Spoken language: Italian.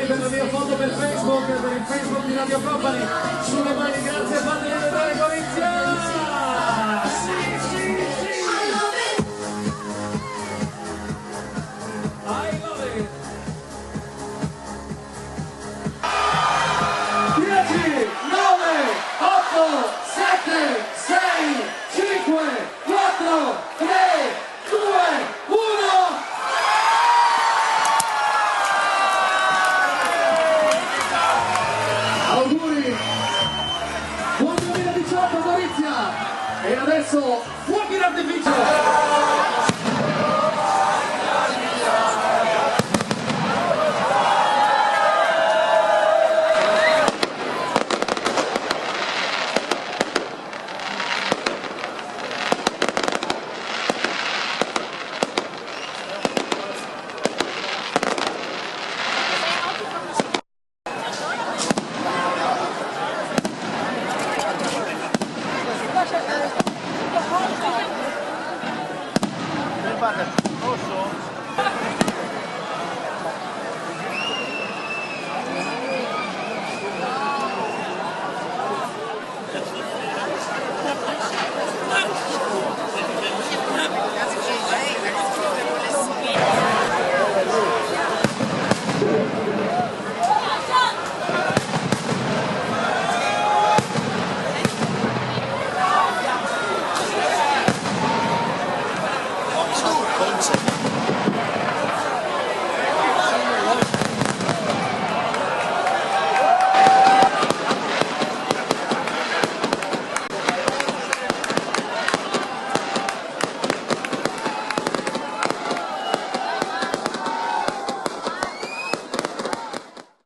Per la mia foto per Facebook, per il Facebook di Radio Company, sulle mani, grazie, fatemi vedere Gorizia! I love it! 10, 9, 8, 7, 6, 5, 4, 3, 2, 1! Buon 2018 Gorizia! E adesso fuochi d'artificio!